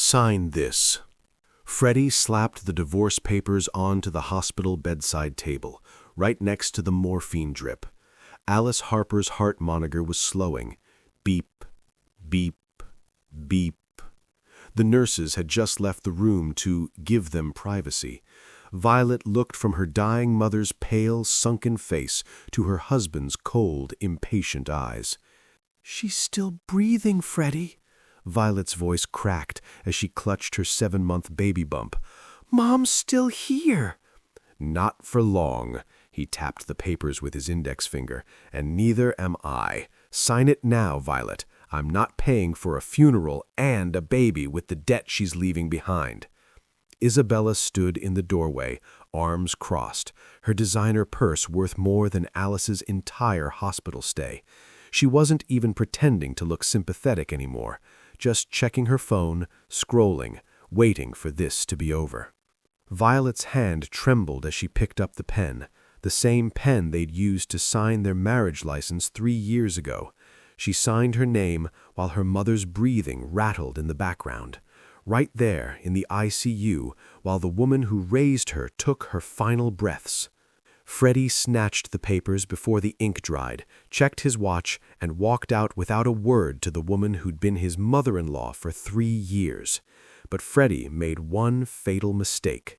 Sign this." Freddie slapped the divorce papers onto the hospital bedside table, right next to the morphine drip. Alice Harper's heart monitor was slowing. Beep, beep, beep. The nurses had just left the room to give them privacy. Violet looked from her dying mother's pale, sunken face to her husband's cold, impatient eyes. "She's still breathing, Freddie." Violet's voice cracked as she clutched her 7-month baby bump. "Mom's still here." "Not for long." He tapped the papers with his index finger. "And neither am I. Sign it now, Violet. I'm not paying for a funeral and a baby with the debt she's leaving behind." Isabella stood in the doorway, arms crossed, her designer purse worth more than Alice's entire hospital stay. She wasn't even pretending to look sympathetic anymore, just checking her phone, scrolling, waiting for this to be over. Violet's hand trembled as she picked up the pen, the same pen they'd used to sign their marriage license 3 years ago. She signed her name while her mother's breathing rattled in the background. Right there in the ICU, while the woman who raised her took her final breaths. Freddie snatched the papers before the ink dried, checked his watch, and walked out without a word to the woman who'd been his mother-in-law for 3 years. But Freddie made one fatal mistake.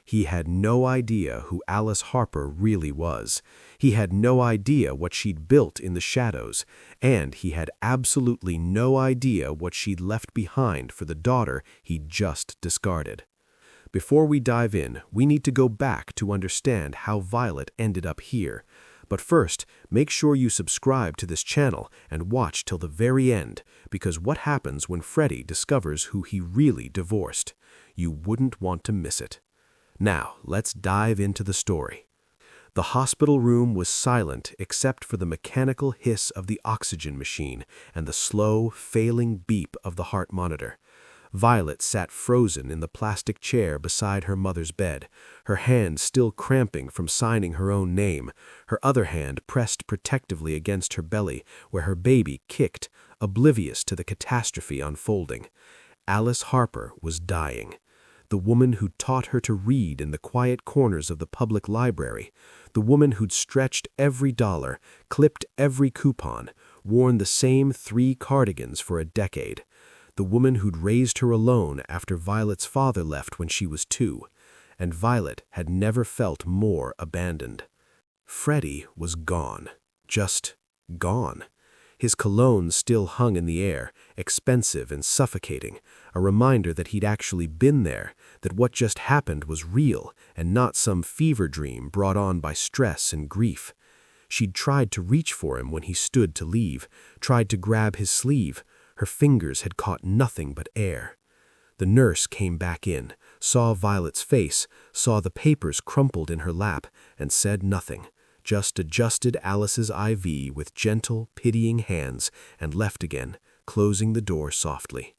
He had no idea who Alice Harper really was. He had no idea what she'd built in the shadows, and he had absolutely no idea what she'd left behind for the daughter he'd just discarded. Before we dive in, we need to go back to understand how Violet ended up here. But first, make sure you subscribe to this channel and watch till the very end, because what happens when Freddie discovers who he really divorced? You wouldn't want to miss it. Now, let's dive into the story. The hospital room was silent except for the mechanical hiss of the oxygen machine and the slow, failing beep of the heart monitor. Violet sat frozen in the plastic chair beside her mother's bed, her hand still cramping from signing her own name, her other hand pressed protectively against her belly where her baby kicked, oblivious to the catastrophe unfolding. Alice Harper was dying. The woman who'd taught her to read in the quiet corners of the public library, the woman who'd stretched every dollar, clipped every coupon, worn the same 3 cardigans for a decade, the woman who'd raised her alone after Violet's father left when she was 2, and Violet had never felt more abandoned. Freddie was gone. Just gone. His cologne still hung in the air, expensive and suffocating, a reminder that he'd actually been there, that what just happened was real and not some fever dream brought on by stress and grief. She'd tried to reach for him when he stood to leave, tried to grab his sleeve. Her fingers had caught nothing but air. The nurse came back in, saw Violet's face, saw the papers crumpled in her lap, and said nothing. Just adjusted Alice's IV with gentle, pitying hands and left again, closing the door softly.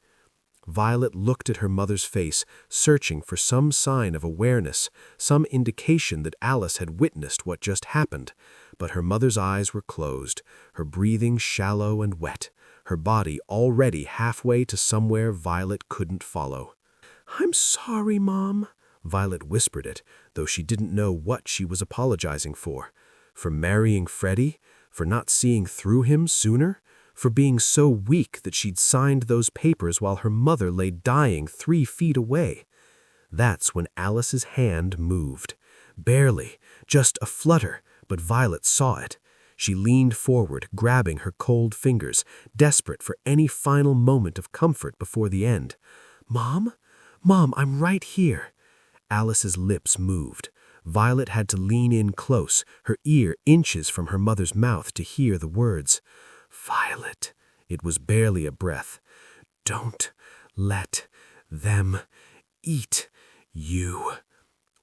Violet looked at her mother's face, searching for some sign of awareness, some indication that Alice had witnessed what just happened. But her mother's eyes were closed, her breathing shallow and wet, her body already halfway to somewhere Violet couldn't follow. "I'm sorry, Mom," Violet whispered it, though she didn't know what she was apologizing for. For marrying Freddie? For not seeing through him sooner? For being so weak that she'd signed those papers while her mother lay dying 3 feet away? That's when Alice's hand moved. Barely, just a flutter, but Violet saw it. She leaned forward, grabbing her cold fingers, desperate for any final moment of comfort before the end. "Mom? Mom, I'm right here." Alice's lips moved. Violet had to lean in close, her ear inches from her mother's mouth to hear the words. "Violet," it was barely a breath, "don't let them eat you."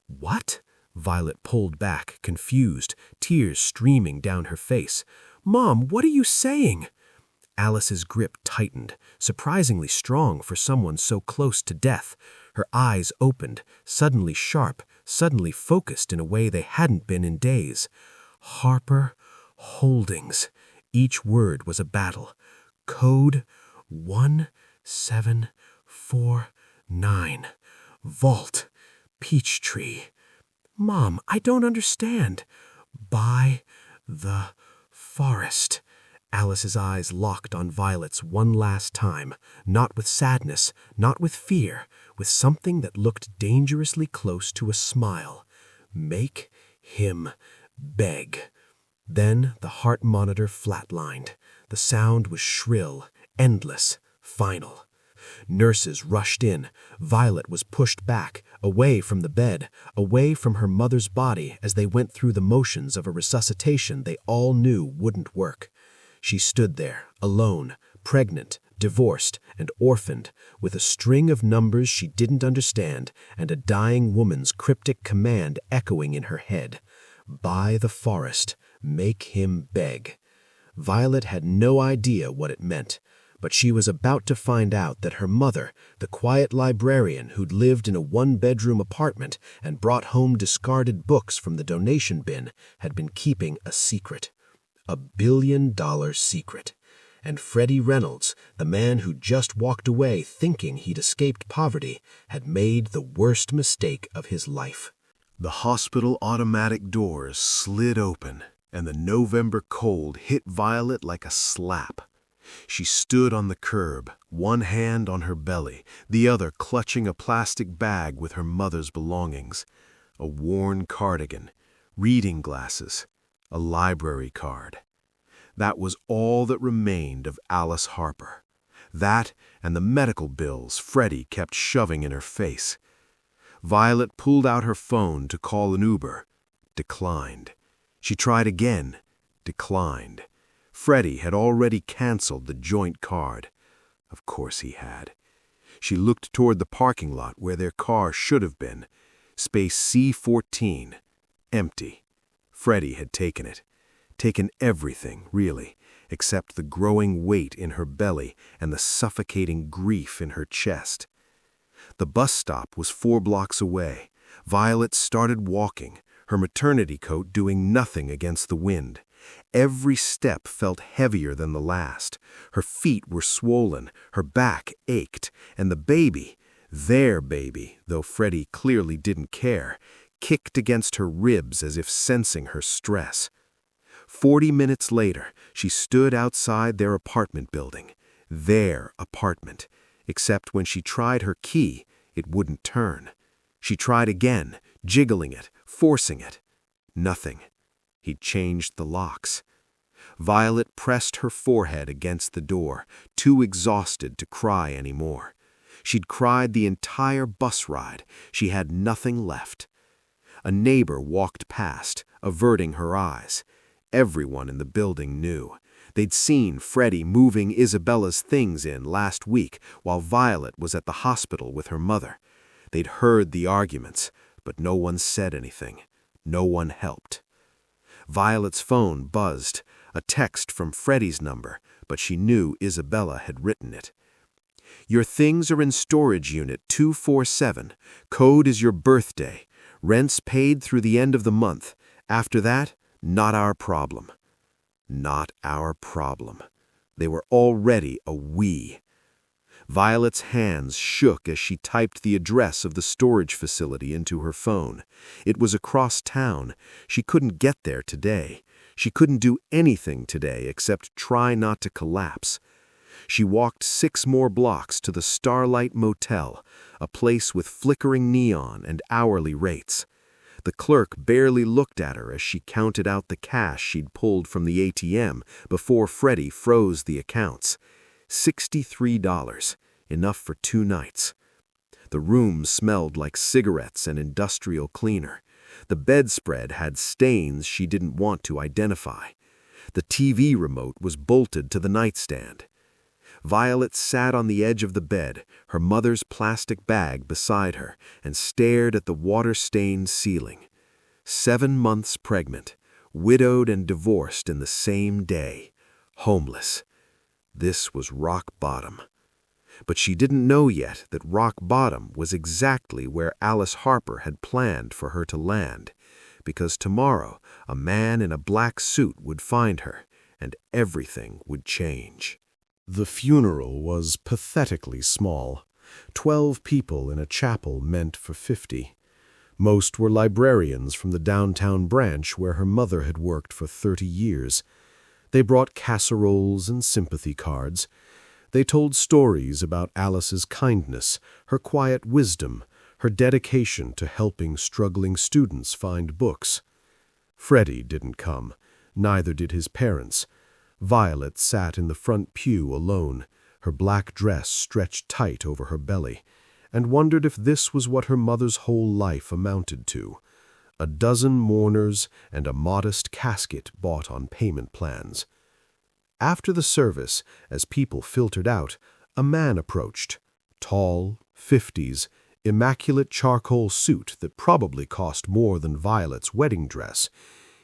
"What?" Violet pulled back, confused, tears streaming down her face. "Mom, what are you saying?" Alice's grip tightened, surprisingly strong for someone so close to death. Her eyes opened, suddenly sharp, suddenly focused in a way they hadn't been in days. "Harper Holdings." Each word was a battle. "Code 1747. 9. Vault. Peachtree. Mom, I don't understand. By the forest. Alice's eyes locked on Violet's one last time, not with sadness, not with fear, with something that looked dangerously close to a smile. Make him beg. Then the heart monitor flatlined. The sound was shrill, endless, final. Nurses rushed in. Violet was pushed back, away from the bed, away from her mother's body as they went through the motions of a resuscitation they all knew wouldn't work. She stood there, alone, pregnant, divorced, and orphaned, with a string of numbers she didn't understand and a dying woman's cryptic command echoing in her head. By the forest, make him beg. Violet had no idea what it meant, but she was about to find out that her mother, the quiet librarian who'd lived in a one-bedroom apartment and brought home discarded books from the donation bin, had been keeping a secret. A billion-dollar secret. And Freddie Reynolds, the man who just walked away thinking he'd escaped poverty, had made the worst mistake of his life. The hospital automatic doors slid open, and the November cold hit Violet like a slap. She stood on the curb, one hand on her belly, the other clutching a plastic bag with her mother's belongings. A worn cardigan, reading glasses, a library card. That was all that remained of Alice Harper. That and the medical bills Freddie kept shoving in her face. Violet pulled out her phone to call an Uber. Declined. She tried again. Declined. Freddie had already canceled the joint card. Of course he had. She looked toward the parking lot where their car should have been. Space C14. Empty. Freddie had taken it. Taken everything, really, except the growing weight in her belly and the suffocating grief in her chest. The bus stop was 4 blocks away. Violet started walking, her maternity coat doing nothing against the wind. Every step felt heavier than the last. Her feet were swollen, her back ached, and the baby, their baby, though Freddie clearly didn't care, kicked against her ribs as if sensing her stress. 40 minutes later, she stood outside their apartment building. Their apartment. Except when she tried her key, it wouldn't turn. She tried again, jiggling it, forcing it. Nothing. He'd changed the locks. Violet pressed her forehead against the door, too exhausted to cry anymore. She'd cried the entire bus ride. She had nothing left. A neighbor walked past, averting her eyes. Everyone in the building knew. They'd seen Freddie moving Isabella's things in last week while Violet was at the hospital with her mother. They'd heard the arguments, but no one said anything. No one helped. Violet's phone buzzed, a text from Freddie's number, but she knew Isabella had written it. Your things are in storage unit 247. Code is your birthday. Rent's paid through the end of the month. After that, not our problem. Not our problem. They were already a we. Violet's hands shook as she typed the address of the storage facility into her phone. It was across town. She couldn't get there today. She couldn't do anything today except try not to collapse. She walked 6 more blocks to the Starlight Motel, a place with flickering neon and hourly rates. The clerk barely looked at her as she counted out the cash she'd pulled from the ATM before Freddie froze the accounts. $63, enough for 2 nights. The room smelled like cigarettes and industrial cleaner. The bedspread had stains she didn't want to identify. The TV remote was bolted to the nightstand. Violet sat on the edge of the bed, her mother's plastic bag beside her, and stared at the water-stained ceiling. 7 months pregnant, widowed and divorced in the same day, homeless. This was rock bottom. But she didn't know yet that rock bottom was exactly where Alice Harper had planned for her to land, because tomorrow a man in a black suit would find her, and everything would change. The funeral was pathetically small. 12 people in a chapel meant for 50. Most were librarians from the downtown branch where her mother had worked for 30 years. They brought casseroles and sympathy cards. They told stories about Alice's kindness, her quiet wisdom, her dedication to helping struggling students find books. Freddie didn't come. Neither did his parents. Violet sat in the front pew alone, her black dress stretched tight over her belly, and wondered if this was what her mother's whole life amounted to. A dozen mourners and a modest casket bought on payment plans. After the service, as people filtered out, a man approached. Tall, 50s, immaculate charcoal suit that probably cost more than Violet's wedding dress.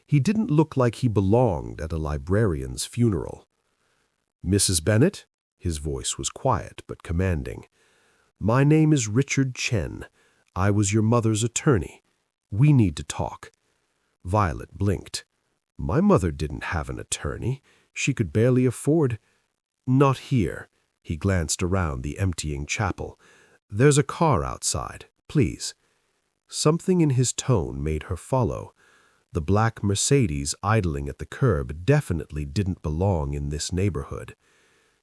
He didn't look like he belonged at a librarian's funeral. "Mrs. Bennet?" His voice was quiet but commanding. "My name is Richard Chen. I was your mother's attorney. We need to talk." Violet blinked. "My mother didn't have an attorney. She could barely afford—" "Not here." He glanced around the emptying chapel. "There's a car outside, please." Something in his tone made her follow. The black Mercedes idling at the curb definitely didn't belong in this neighborhood.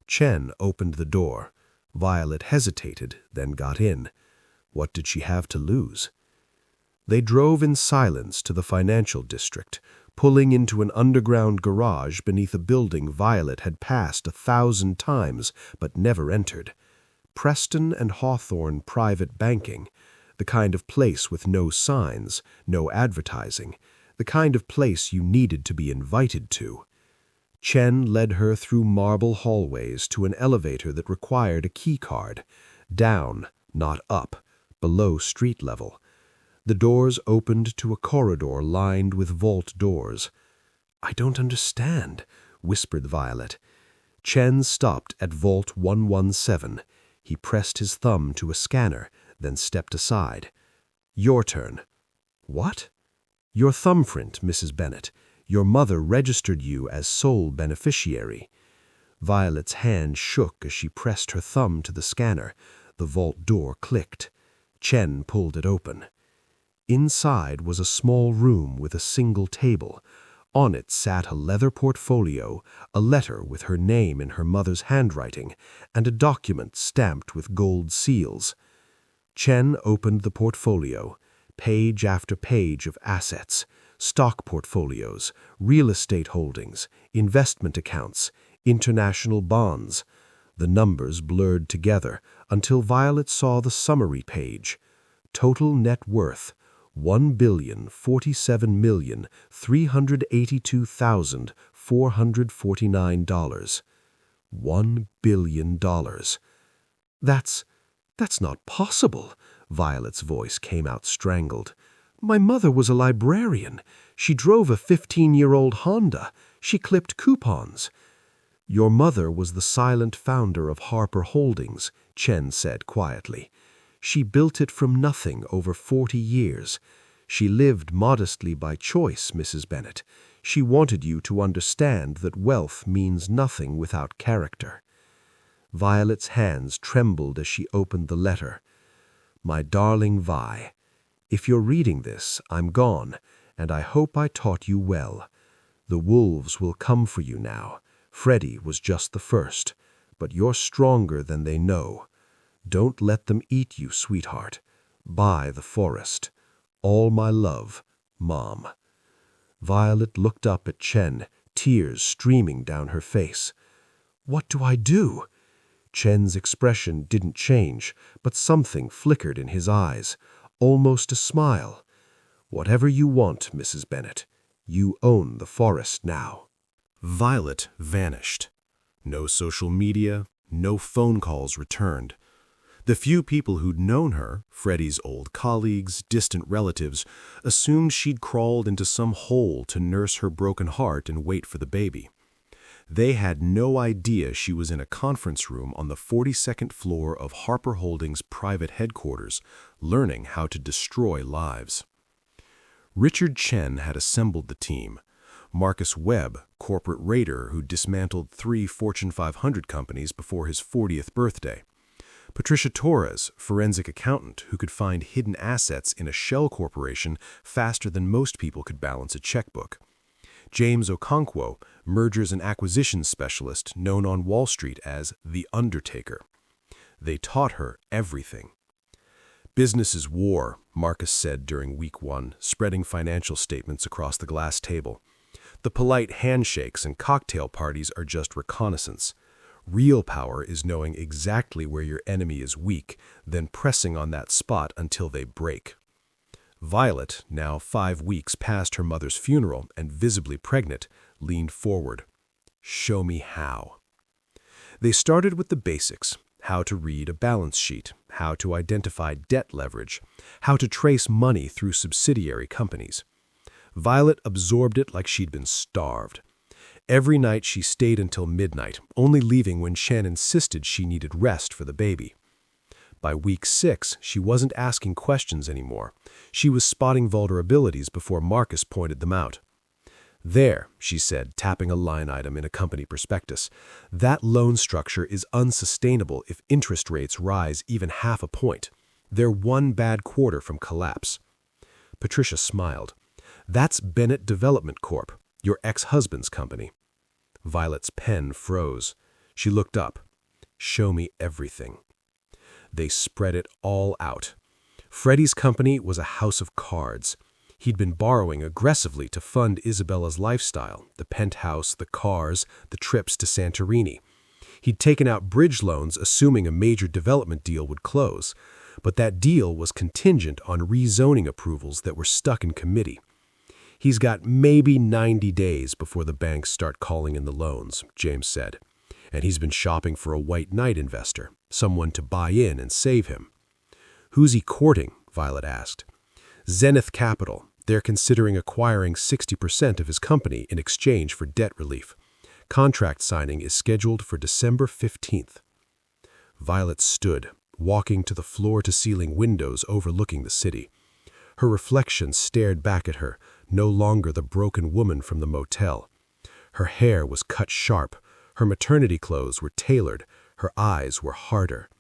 Chen opened the door. Violet hesitated, then got in. What did she have to lose? They drove in silence to the financial district, pulling into an underground garage beneath a building Violet had passed 1,000 times but never entered. Preston and Hawthorne Private Banking, the kind of place with no signs, no advertising, the kind of place you needed to be invited to. Chen led her through marble hallways to an elevator that required a key card, down, not up, below street level. The doors opened to a corridor lined with vault doors. "I don't understand," whispered Violet. Chen stopped at Vault 117. He pressed his thumb to a scanner, then stepped aside. "Your turn." "What?" "Your thumbprint, Mrs. Bennet. Your mother registered you as sole beneficiary." Violet's hand shook as she pressed her thumb to the scanner. The vault door clicked. Chen pulled it open. Inside was a small room with a single table. On it sat a leather portfolio, a letter with her name in her mother's handwriting, and a document stamped with gold seals. Chen opened the portfolio. Page after page of assets, stock portfolios, real estate holdings, investment accounts, international bonds. The numbers blurred together until Violet saw the summary page. Total net worth, $1,047,382,449. $1 billion. That's not possible. Violet's voice came out strangled. "My mother was a librarian. She drove a 15-year-old Honda. She clipped coupons." "Your mother was the silent founder of Harper Holdings," Chen said quietly. "She built it from nothing over 40 years. She lived modestly by choice, Mrs. Bennet. She wanted you to understand that wealth means nothing without character." Violet's hands trembled as she opened the letter. "My darling Vi, if you're reading this, I'm gone, and I hope I taught you well. The wolves will come for you now. Freddie was just the first, but you're stronger than they know. Don't let them eat you, sweetheart. Buy the forest. All my love, Mom." Violet looked up at Chen, tears streaming down her face. "What do I do?" Chen's expression didn't change, but something flickered in his eyes, almost a smile. "Whatever you want, Mrs. Bennet. You own the forest now." Violet vanished. No social media, no phone calls returned. The few people who'd known her, Freddie's old colleagues, distant relatives, assumed she'd crawled into some hole to nurse her broken heart and wait for the baby. They had no idea she was in a conference room on the 42nd floor of Harper Holdings' private headquarters, learning how to destroy lives. Richard Chen had assembled the team. Marcus Webb, corporate raider who dismantled 3 Fortune 500 companies before his 40th birthday. Patricia Torres, forensic accountant who could find hidden assets in a shell corporation faster than most people could balance a checkbook. James Okonkwo, mergers and acquisitions specialist known on Wall Street as the Undertaker. They taught her everything. Business is war, Marcus said during week 1, spreading financial statements across the glass table. The polite handshakes and cocktail parties are just reconnaissance. Real power is knowing exactly where your enemy is weak, then pressing on that spot until they break. Violet, now 5 weeks past her mother's funeral and visibly pregnant, leaned forward. Show me how. They started with the basics: how to read a balance sheet, how to identify debt leverage, how to trace money through subsidiary companies. Violet absorbed it like she'd been starved. Every night she stayed until midnight, only leaving when Shen insisted she needed rest for the baby. By week 6, she wasn't asking questions anymore. She was spotting vulnerabilities before Marcus pointed them out. There, she said, tapping a line item in a company prospectus, that loan structure is unsustainable if interest rates rise even half a point. They're one bad quarter from collapse. Patricia smiled. That's Bennett Development Corp., your ex-husband's company. Violet's pen froze. She looked up. Show me everything. They spread it all out. Freddie's company was a house of cards. He'd been borrowing aggressively to fund Isabella's lifestyle, the penthouse, the cars, the trips to Santorini. He'd taken out bridge loans assuming a major development deal would close, but that deal was contingent on rezoning approvals that were stuck in committee. He's got maybe 90 days before the banks start calling in the loans, James said. And he's been shopping for a white knight investor, someone to buy in and save him. Who's he courting? Violet asked. Zenith Capital. They're considering acquiring 60% of his company in exchange for debt relief. Contract signing is scheduled for December 15th. Violet stood, walking to the floor-to-ceiling windows overlooking the city. Her reflection stared back at her, no longer the broken woman from the motel. Her hair was cut sharp, her maternity clothes were tailored, her eyes were harder.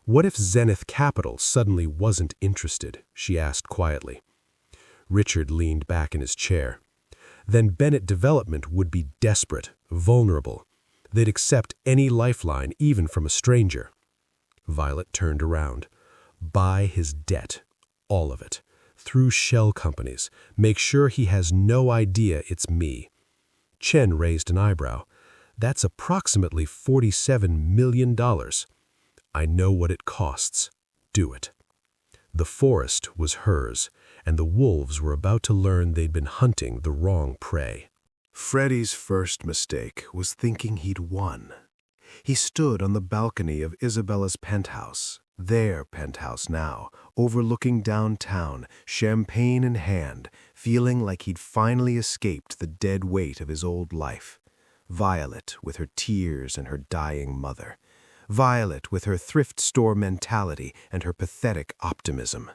What if Zenith Capital suddenly wasn't interested? She asked quietly. Richard leaned back in his chair. Then Bennett Development would be desperate, vulnerable. They'd accept any lifeline, even from a stranger. Violet turned around. Buy his debt. All of it. Through shell companies. Make sure he has no idea it's me. Chen raised an eyebrow. That's approximately $47 million. I know what it costs. Do it. The forest was hers, and the wolves were about to learn they'd been hunting the wrong prey. Freddie's first mistake was thinking he'd won. He stood on the balcony of Isabella's penthouse, their penthouse now, overlooking downtown, champagne in hand, feeling like he'd finally escaped the dead weight of his old life. Violet with her tears and her dying mother. Violet with her thrift store mentality and her pathetic optimism.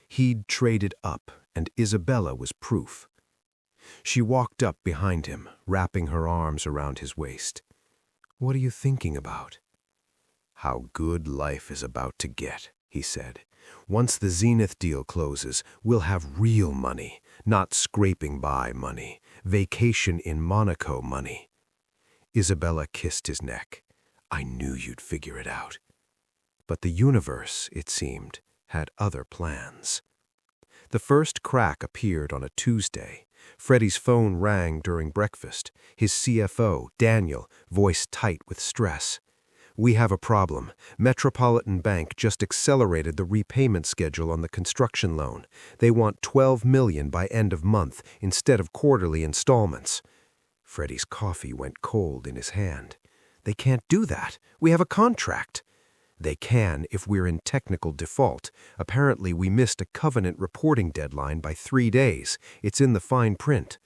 He'd traded up, and Isabella was proof. She walked up behind him, wrapping her arms around his waist. "What are you thinking about?" "How good life is about to get," he said. "Once the Zenith deal closes, we'll have real money, not scraping by money, vacation in Monaco money." Isabella kissed his neck. "I knew you'd figure it out." But the universe, it seemed, had other plans. The first crack appeared on a Tuesday. Freddie's phone rang during breakfast. His CFO, Daniel, voice tight with stress. "We have a problem. Metropolitan Bank just accelerated the repayment schedule on the construction loan. They want $12 million by end of month instead of quarterly installments." Freddie's coffee went cold in his hand. "They can't do that. We have a contract." "They can if we're in technical default. Apparently we missed a covenant reporting deadline by 3 days. It's in the fine print."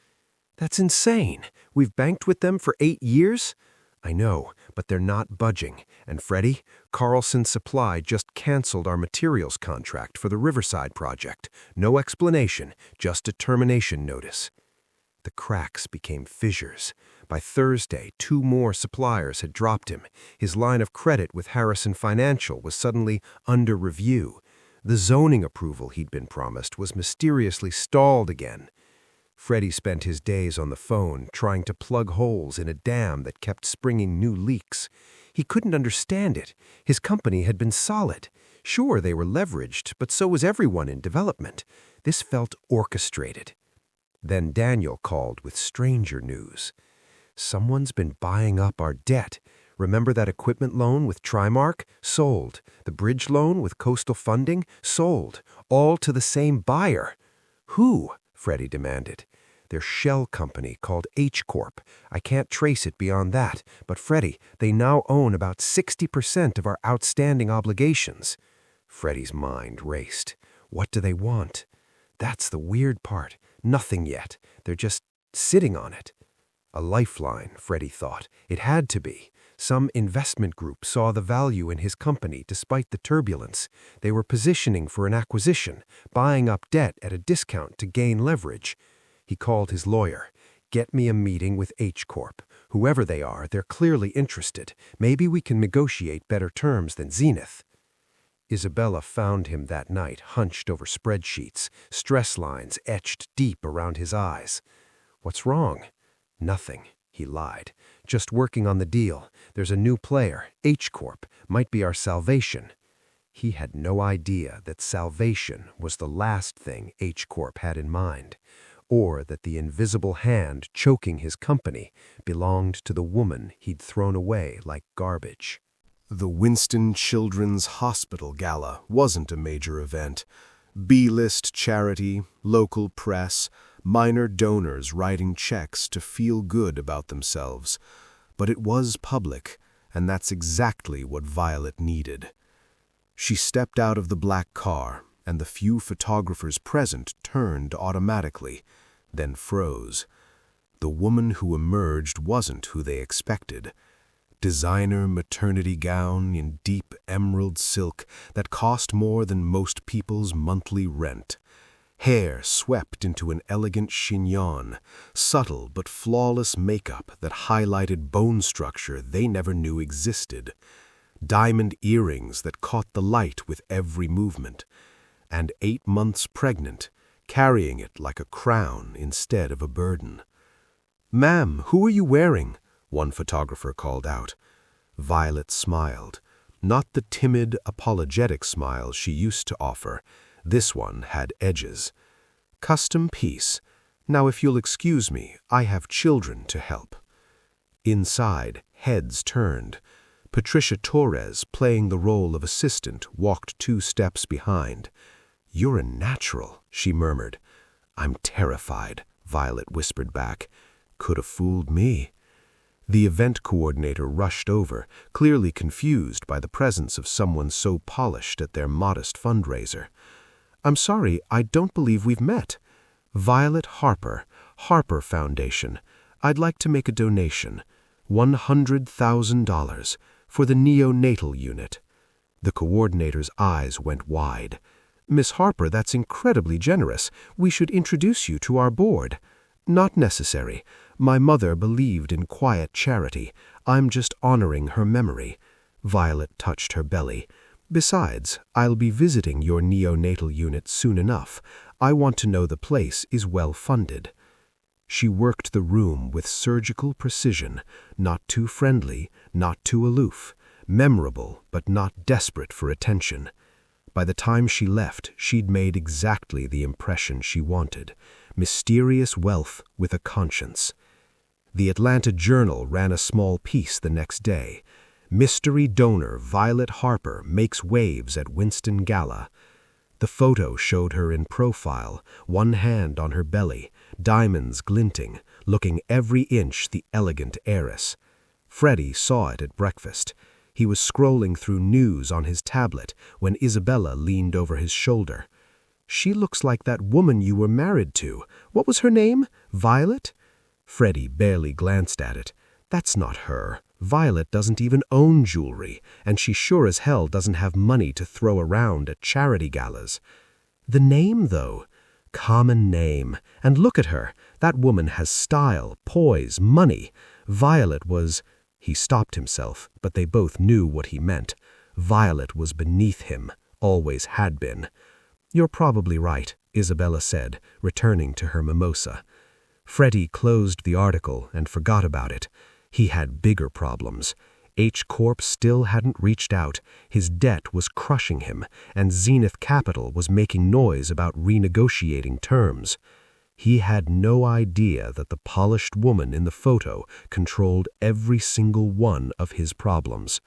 "That's insane. We've banked with them for 8 years?" "I know, but they're not budging. And Freddie, Carlson Supply just canceled our materials contract for the Riverside project. No explanation, just a termination notice." The cracks became fissures. By Thursday, 2 more suppliers had dropped him. His line of credit with Harrison Financial was suddenly under review. The zoning approval he'd been promised was mysteriously stalled again. Freddie spent his days on the phone trying to plug holes in a dam that kept springing new leaks. He couldn't understand it. His company had been solid. Sure, they were leveraged, but so was everyone in development. This felt orchestrated. Then Daniel called with stranger news. Someone's been buying up our debt. Remember that equipment loan with Trimark? Sold. The bridge loan with Coastal Funding? Sold. All to the same buyer. Who? Freddie demanded. Their shell company called H Corp. I can't trace it beyond that, but Freddie, they now own about 60% of our outstanding obligations. Freddie's mind raced. What do they want? That's the weird part. Nothing yet. They're just sitting on it. A lifeline, Freddie thought. It had to be. Some investment group saw the value in his company despite the turbulence. They were positioning for an acquisition, buying up debt at a discount to gain leverage. He called his lawyer. Get me a meeting with H Corp. Whoever they are, they're clearly interested. Maybe we can negotiate better terms than Zenith. Isabella found him that night, hunched over spreadsheets, stress lines etched deep around his eyes. What's wrong? Nothing, he lied. Just working on the deal. There's a new player, H Corp, might be our salvation. He had no idea that salvation was the last thing H Corp had in mind, or that the invisible hand choking his company belonged to the woman he'd thrown away like garbage. The Winston Children's Hospital Gala wasn't a major event. B-list charity, local press, minor donors writing checks to feel good about themselves. But it was public, and that's exactly what Violet needed. She stepped out of the black car, and the few photographers present turned automatically, then froze. The woman who emerged wasn't who they expected. Designer maternity gown in deep emerald silk that cost more than most people's monthly rent. Hair swept into an elegant chignon, subtle but flawless makeup that highlighted bone structure they never knew existed. Diamond earrings that caught the light with every movement. And 8 months pregnant, carrying it like a crown instead of a burden. "Ma'am, who are you wearing?" one photographer called out. Violet smiled. Not the timid, apologetic smile she used to offer. This one had edges. "Custom piece. Now if you'll excuse me, I have children to help." Inside, heads turned. Patricia Torres, playing the role of assistant, walked 2 steps behind. "You're a natural," she murmured. "I'm terrified," Violet whispered back. "Could have fooled me." The event coordinator rushed over, clearly confused by the presence of someone so polished at their modest fundraiser. "I'm sorry, I don't believe we've met. Violet Harper, Harper Foundation. I'd like to make a donation. $100,000 for the neonatal unit." The coordinator's eyes went wide. "Miss Harper, that's incredibly generous. We should introduce you to our board." "Not necessary. My mother believed in quiet charity. I'm just honoring her memory." Violet touched her belly. "Besides, I'll be visiting your neonatal unit soon enough. I want to know the place is well funded." She worked the room with surgical precision, not too friendly, not too aloof, memorable but not desperate for attention. By the time she left, she'd made exactly the impression she wanted. Mysterious wealth with a conscience. The Atlanta Journal ran a small piece the next day. Mystery donor Violet Harper makes waves at Winston Gala. The photo showed her in profile, one hand on her belly, diamonds glinting, looking every inch the elegant heiress. Freddie saw it at breakfast. He was scrolling through news on his tablet when Isabella leaned over his shoulder. "She looks like that woman you were married to. What was her name? Violet?" Freddie barely glanced at it. "That's not her. Violet doesn't even own jewelry, and she sure as hell doesn't have money to throw around at charity galas." "The name, though. common name. And look at her. That woman has style, poise, money. Violet was... He stopped himself, but they both knew what he meant. Violet was beneath him, always had been. "You're probably right," Isabella said, returning to her mimosa. Freddie closed the article and forgot about it. He had bigger problems. H Corp still hadn't reached out, his debt was crushing him, and Zenith Capital was making noise about renegotiating terms. He had no idea that the polished woman in the photo controlled every single one of his problems,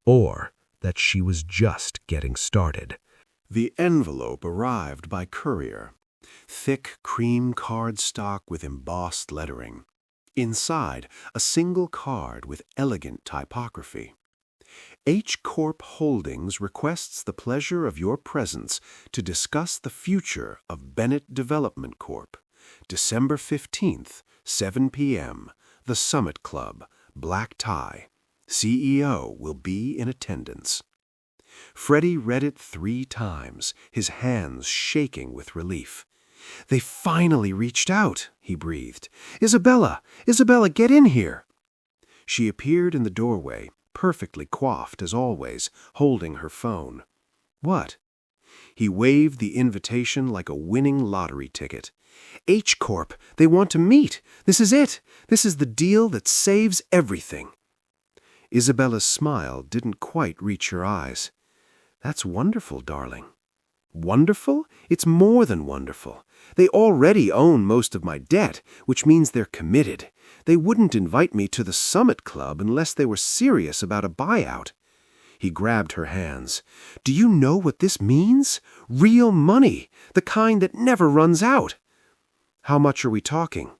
or that she was just getting started. The envelope arrived by courier. Thick cream cardstock with embossed lettering. Inside, a single card with elegant typography. H Corp Holdings requests the pleasure of your presence to discuss the future of Bennett Development Corp. December 15th, 7 p.m., the Summit Club, black tie. CEO will be in attendance. Freddie read it 3 times, his hands shaking with relief. "They finally reached out," he breathed. Isabella, get in here." She appeared in the doorway, perfectly coiffed as always, holding her phone. "What?" He waved the invitation like a winning lottery ticket. "H Corp, they want to meet. This is it. This is the deal that saves everything." Isabella's smile didn't quite reach her eyes. "That's wonderful, darling." "Wonderful? It's more than wonderful. They already own most of my debt, which means they're committed. They wouldn't invite me to the Summit Club unless they were serious about a buyout." He grabbed her hands. "Do you know what this means? Real money, the kind that never runs out." "How much are we talking?"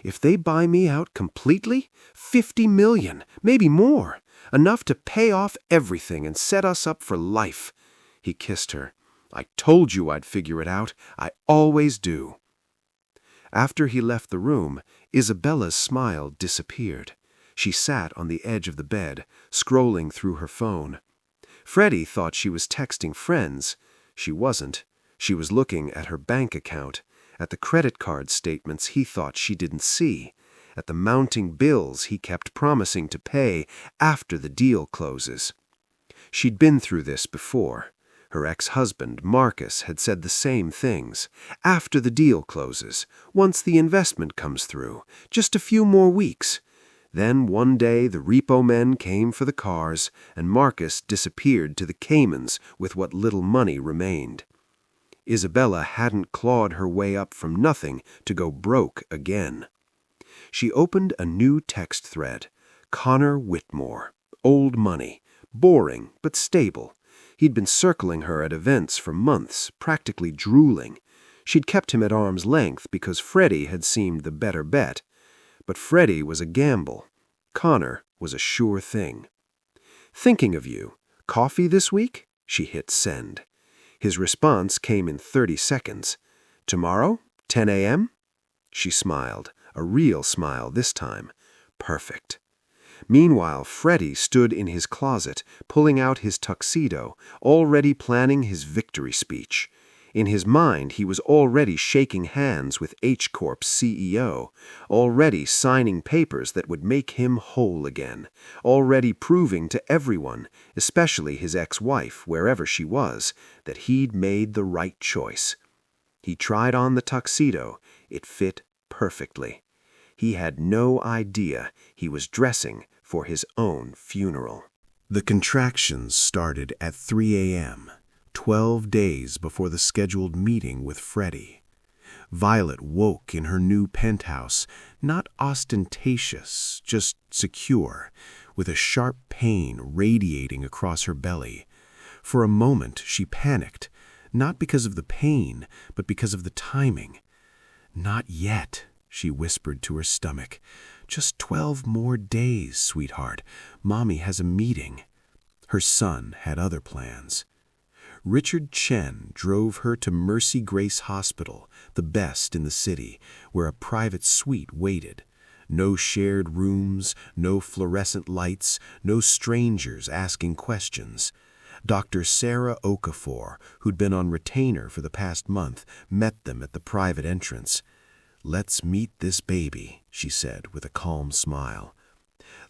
"If they buy me out completely, 50 million, maybe more. Enough to pay off everything and set us up for life." He kissed her. "I told you I'd figure it out. I always do." After he left the room, Isabella's smile disappeared. She sat on the edge of the bed, scrolling through her phone. Freddie thought she was texting friends. She wasn't. She was looking at her bank account, at the credit card statements he thought she didn't see, at the mounting bills he kept promising to pay after the deal closes. She'd been through this before. Her ex-husband, Marcus, had said the same things. After the deal closes, once the investment comes through, just a few more weeks. Then one day the repo men came for the cars, and Marcus disappeared to the Caymans with what little money remained. Isabella hadn't clawed her way up from nothing to go broke again. She opened a new text thread. Connor Whitmore. Old money. Boring, but stable. He'd been circling her at events for months, practically drooling. She'd kept him at arm's length because Freddie had seemed the better bet. But Freddie was a gamble. Connor was a sure thing. "Thinking of you. Coffee this week?" She hit send. His response came in 30 seconds. "Tomorrow, 10 a.m.? She smiled, a real smile this time. Perfect. Meanwhile, Freddie stood in his closet, pulling out his tuxedo, already planning his victory speech. In his mind, he was already shaking hands with H Corp's CEO, already signing papers that would make him whole again, already proving to everyone, especially his ex-wife, wherever she was, that he'd made the right choice. He tried on the tuxedo. It fit perfectly. He had no idea he was dressing for his own funeral. The contractions started at 3 a.m., 12 days before the scheduled meeting with Freddie. Violet woke in her new penthouse, not ostentatious, just secure, with a sharp pain radiating across her belly. For a moment she panicked, not because of the pain, but because of the timing. "Not yet," she whispered to her stomach. "Just 12 more days, sweetheart. Mommy has a meeting." Her son had other plans. Richard Chen drove her to Mercy Grace Hospital, the best in the city, where a private suite waited. No shared rooms, no fluorescent lights, no strangers asking questions. Dr. Sarah Okafor, who'd been on retainer for the past month, met them at the private entrance. "Let's meet this baby," she said with a calm smile.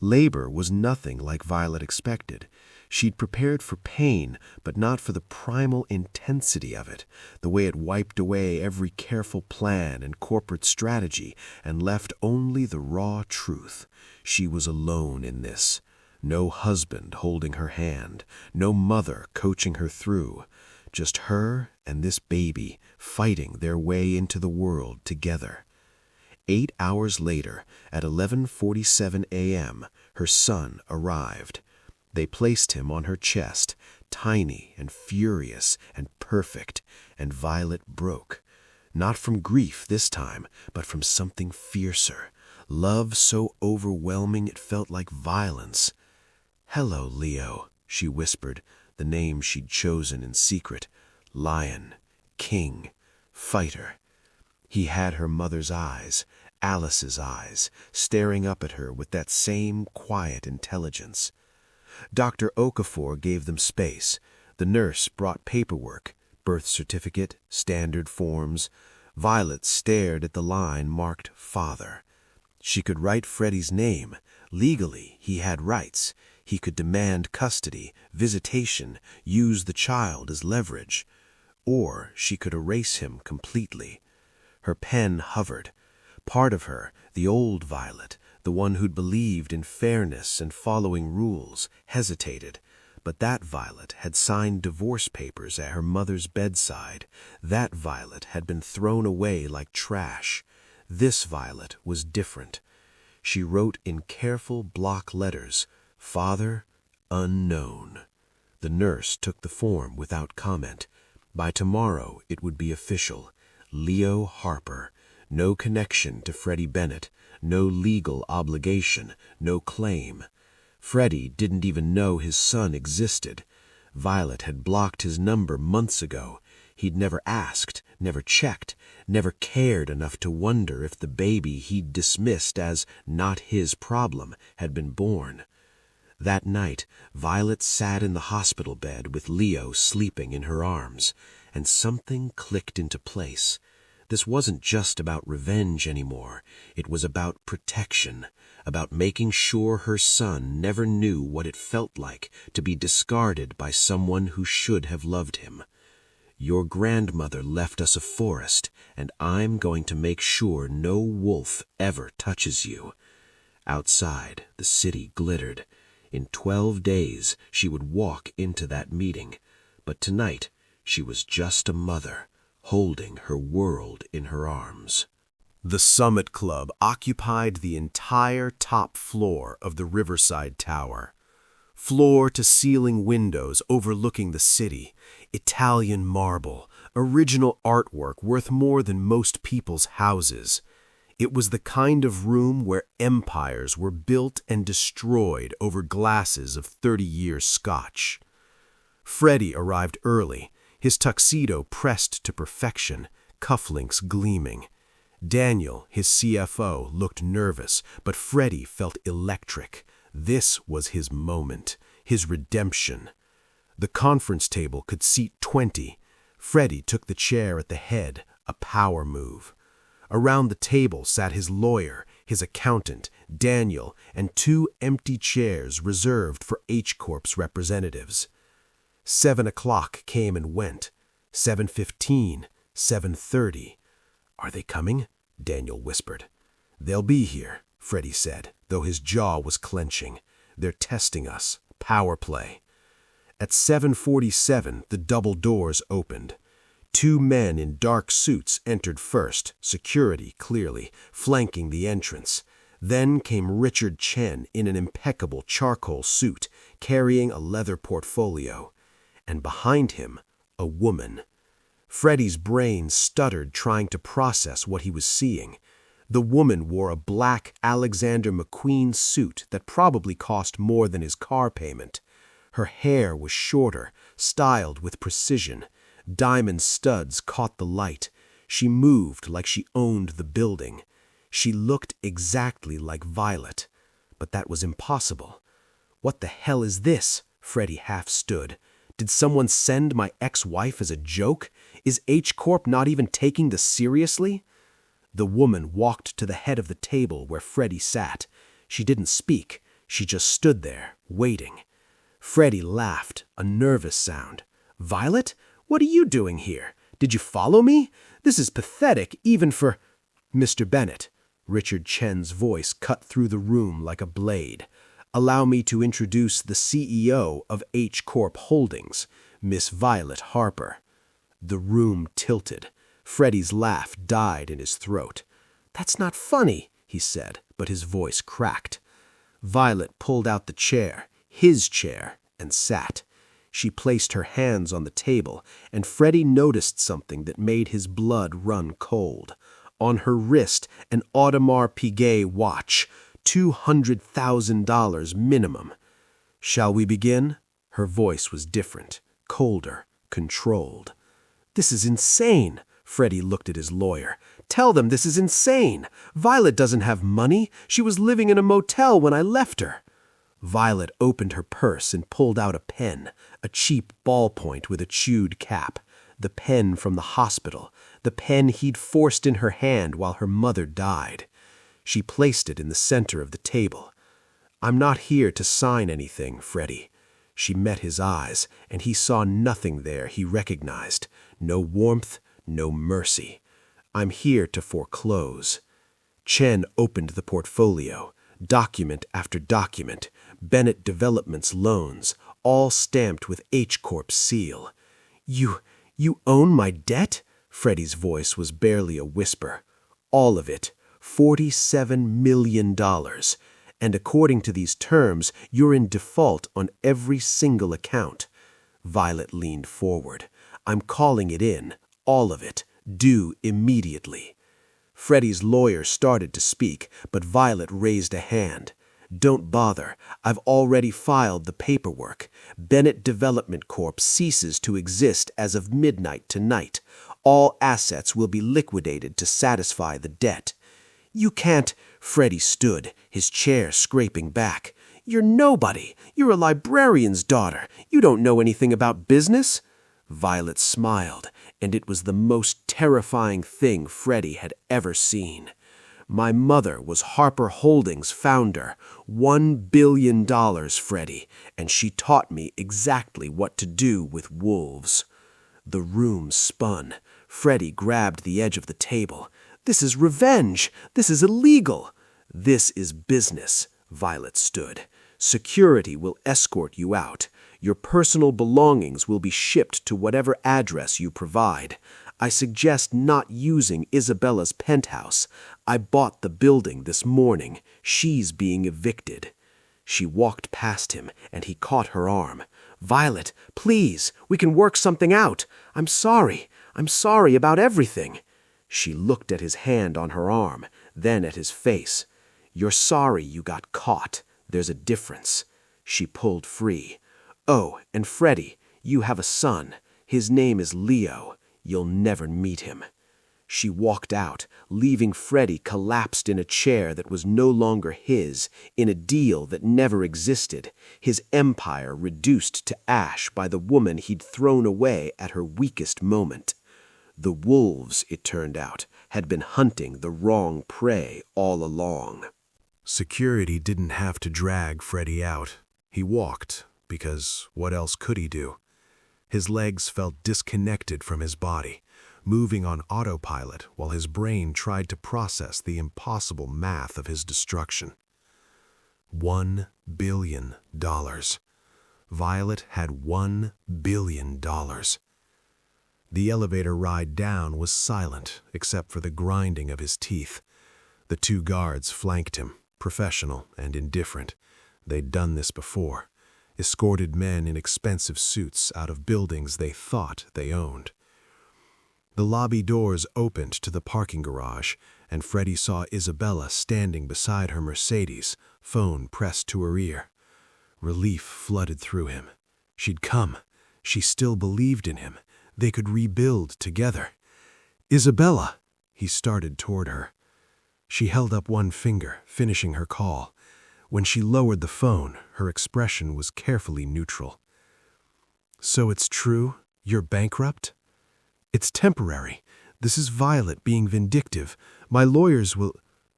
Labor was nothing like Violet expected. She'd prepared for pain, but not for the primal intensity of it, the way it wiped away every careful plan and corporate strategy and left only the raw truth. She was alone in this. No husband holding her hand, no mother coaching her through. Just her and this baby fighting their way into the world together. 8 hours later, at 11:47 a.m., her son arrived. They placed him on her chest, tiny and furious and perfect, and Violet broke. Not from grief this time, but from something fiercer. Love so overwhelming it felt like violence. "Hello, Leo," she whispered, the name she'd chosen in secret. Lion, king, fighter. He had her mother's eyes, Alice's eyes, staring up at her with that same quiet intelligence. Dr. Okafor gave them space. The nurse brought paperwork, birth certificate, standard forms. Violet stared at the line marked father. She could write Freddie's name. Legally, he had rights. He could demand custody, visitation, use the child as leverage. Or she could erase him completely. Her pen hovered. Part of her, the old Violet, the one who'd believed in fairness and following rules, hesitated. But that Violet had signed divorce papers at her mother's bedside. That Violet had been thrown away like trash. This Violet was different. She wrote in careful block letters, "Father, unknown." The nurse took the form without comment. By tomorrow it would be official. Leo Harper. No connection to Freddie Bennett. No legal obligation. No claim. Freddie didn't even know his son existed. Violet had blocked his number months ago. He'd never asked, never checked, never cared enough to wonder if the baby he'd dismissed as not his problem had been born. That night, Violet sat in the hospital bed with Leo sleeping in her arms, and something clicked into place. This wasn't just about revenge anymore. It was about protection, about making sure her son never knew what it felt like to be discarded by someone who should have loved him. "Your grandmother left us a forest, and I'm going to make sure no wolf ever touches you." Outside, the city glittered. In 12 days, she would walk into that meeting. But tonight, she was just a mother, holding her world in her arms. The Summit Club occupied the entire top floor of the Riverside Tower. Floor-to-ceiling windows overlooking the city, Italian marble, original artwork worth more than most people's houses. It was the kind of room where empires were built and destroyed over glasses of 30-year scotch. Freddie arrived early, his tuxedo pressed to perfection, cufflinks gleaming. Daniel, his CFO, looked nervous, but Freddie felt electric. This was his moment, his redemption. The conference table could seat 20. Freddie took the chair at the head, a power move. Around the table sat his lawyer, his accountant, Daniel, and 2 empty chairs reserved for H-Corp's representatives. 7 o'clock came and went. 7:15, 7:30. "Are they coming?" Daniel whispered. "They'll be here," Freddie said, though his jaw was clenching. "They're testing us. Power play." At 7:47, the double doors opened. 2 men in dark suits entered first, security clearly, flanking the entrance. Then came Richard Chen in an impeccable charcoal suit, carrying a leather portfolio. And behind him, a woman. Freddie's brain stuttered trying to process what he was seeing. The woman wore a black Alexander McQueen suit that probably cost more than his car payment. Her hair was shorter, styled with precision. Diamond studs caught the light. She moved like she owned the building. She looked exactly like Violet. But that was impossible. "What the hell is this?" Freddie half stood. Did someone send my ex-wife as a joke? Is H Corp not even taking this seriously? The woman walked to the head of the table where Freddie sat. She didn't speak. She just stood there, waiting. Freddie laughed, a nervous sound. "Violet, what are you doing here? Did you follow me? This is pathetic, even for—" "Mr. Bennett," Richard Chen's voice cut through the room like a blade. "Allow me to introduce the CEO of H Corp Holdings, Miss Violet Harper." The room tilted. Freddie's laugh died in his throat. "That's not funny," he said, but his voice cracked. Violet pulled out the chair, his chair, and sat. She placed her hands on the table, and Freddie noticed something that made his blood run cold. On her wrist, an Audemars Piguet watch, $200,000 minimum. "Shall we begin?" Her voice was different, colder, controlled. "This is insane." Freddie looked at his lawyer. "Tell them this is insane. Violet doesn't have money. She was living in a motel when I left her." Violet opened her purse and pulled out a pen, a cheap ballpoint with a chewed cap. The pen from the hospital, the pen he'd forced in her hand while her mother died. She placed it in the center of the table. "I'm not here to sign anything, Freddie." She met his eyes, and he saw nothing there he recognized. No warmth, no mercy. "I'm here to foreclose." Chen opened the portfolio. Document after document, Bennett Development's loans, all stamped with H Corp's seal. You own my debt?" Freddie's voice was barely a whisper. "All of it, $47 million. And according to these terms, you're in default on every single account." Violet leaned forward. "I'm calling it in, all of it, due immediately." Freddie's lawyer started to speak, but Violet raised a hand. "Don't bother. I've already filed the paperwork. Bennett Development Corp ceases to exist as of midnight tonight. All assets will be liquidated to satisfy the debt." "You can't—" Freddie stood, his chair scraping back. "You're nobody. You're a librarian's daughter. You don't know anything about business." Violet smiled, and it was the most terrifying thing Freddie had ever seen. "My mother was Harper Holdings' founder. $1 billion, Freddie, and she taught me exactly what to do with wolves." The room spun. Freddie grabbed the edge of the table. "This is revenge. This is illegal." "This is business." Violet stood. "Security will escort you out. Your personal belongings will be shipped to whatever address you provide. I suggest not using Isabella's penthouse. I bought the building this morning. She's being evicted." She walked past him, and he caught her arm. "Violet, please, we can work something out. I'm sorry. I'm sorry about everything." She looked at his hand on her arm, then at his face. "You're sorry you got caught. There's a difference." She pulled free. "Oh, and Freddie, you have a son. His name is Leo. You'll never meet him." She walked out, leaving Freddie collapsed in a chair that was no longer his, in a deal that never existed, his empire reduced to ash by the woman he'd thrown away at her weakest moment. The wolves, it turned out, had been hunting the wrong prey all along. Security didn't have to drag Freddie out. He walked, because what else could he do? His legs felt disconnected from his body, moving on autopilot while his brain tried to process the impossible math of his destruction. $1 billion. Violet had $1 billion. The elevator ride down was silent, except for the grinding of his teeth. The two guards flanked him, professional and indifferent. They'd done this before. Escorted men in expensive suits out of buildings they thought they owned. The lobby doors opened to the parking garage, and Freddie saw Isabella standing beside her Mercedes, phone pressed to her ear. Relief flooded through him. She'd come. She still believed in him. They could rebuild together. "Isabella!" He started toward her. She held up one finger, finishing her call. When she lowered the phone, her expression was carefully neutral. So it's true? You're bankrupt? It's temporary. This is Violet being vindictive. My lawyers will...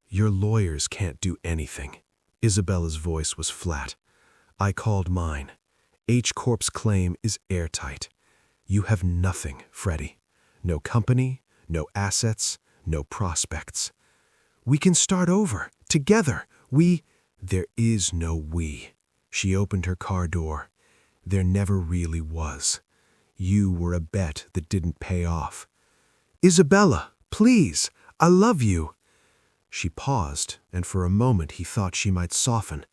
Your lawyers can't do anything. Isabella's voice was flat. I called mine. H Corp's claim is airtight. You have nothing, Freddie. No company, no assets, no prospects. We can start over, together. There is no we. She opened her car door. There never really was. You were a bet that didn't pay off. Isabella, please, I love you. She paused, and for a moment he thought she might soften.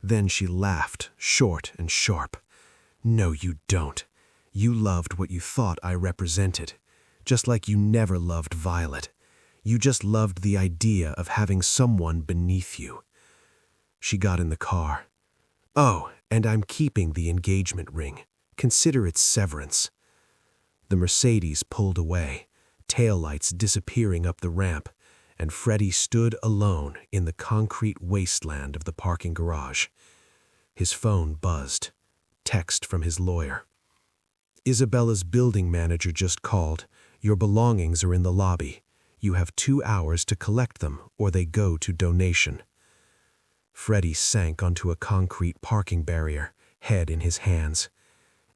Then she laughed, short and sharp. No, you don't. You loved what you thought I represented, just like you never loved Violet. You just loved the idea of having someone beneath you. She got in the car. Oh, and I'm keeping the engagement ring. Consider it severance. The Mercedes pulled away, taillights disappearing up the ramp, and Freddie stood alone in the concrete wasteland of the parking garage. His phone buzzed. Text from his lawyer. Isabella's building manager just called. Your belongings are in the lobby. You have 2 hours to collect them, or they go to donation. Freddie sank onto a concrete parking barrier, head in his hands.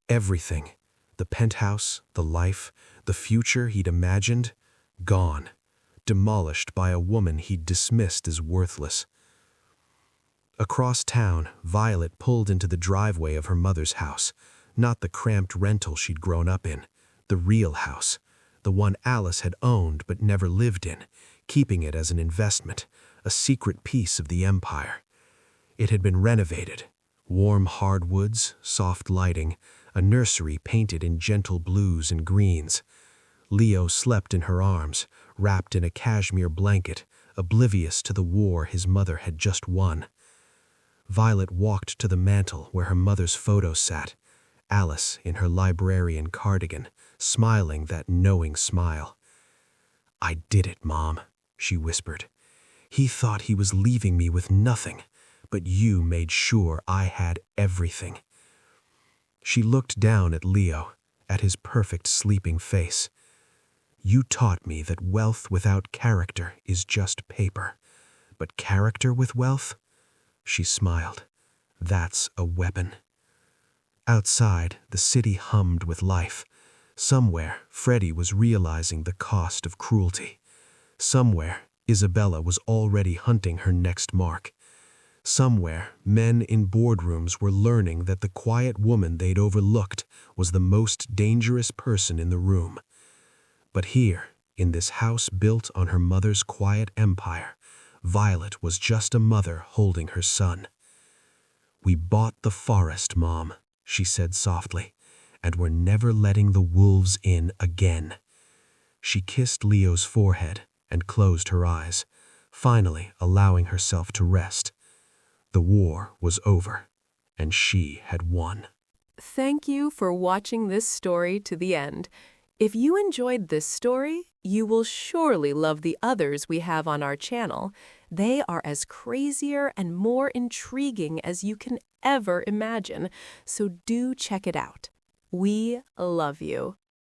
Everything, the penthouse, the life, the future he'd imagined, gone, demolished by a woman he'd dismissed as worthless. Across town, Violet pulled into the driveway of her mother's house, not the cramped rental she'd grown up in, the real house, the one Alice had owned but never lived in, keeping it as an investment, a secret piece of the empire. It had been renovated. Warm hardwoods, soft lighting, a nursery painted in gentle blues and greens. Leo slept in her arms, wrapped in a cashmere blanket, oblivious to the war his mother had just won. Violet walked to the mantel where her mother's photo sat, Alice in her librarian cardigan, smiling that knowing smile. I did it, Mom, she whispered. He thought he was leaving me with nothing, but you made sure I had everything. She looked down at Leo, at his perfect sleeping face. You taught me that wealth without character is just paper, but character with wealth? She smiled. That's a weapon. Outside, the city hummed with life. Somewhere, Freddie was realizing the cost of cruelty. Somewhere, Isabella was already hunting her next mark. Somewhere, men in boardrooms were learning that the quiet woman they'd overlooked was the most dangerous person in the room. But here, in this house built on her mother's quiet empire, Violet was just a mother holding her son. We bought the forest, Mom, she said softly, and we're never letting the wolves in again. She kissed Leo's forehead and closed her eyes, finally allowing herself to rest. The war was over, and she had won. Thank you for watching this story to the end. If you enjoyed this story, you will surely love the others we have on our channel. They are as crazier and more intriguing as you can ever imagine, so do check it out. We love you.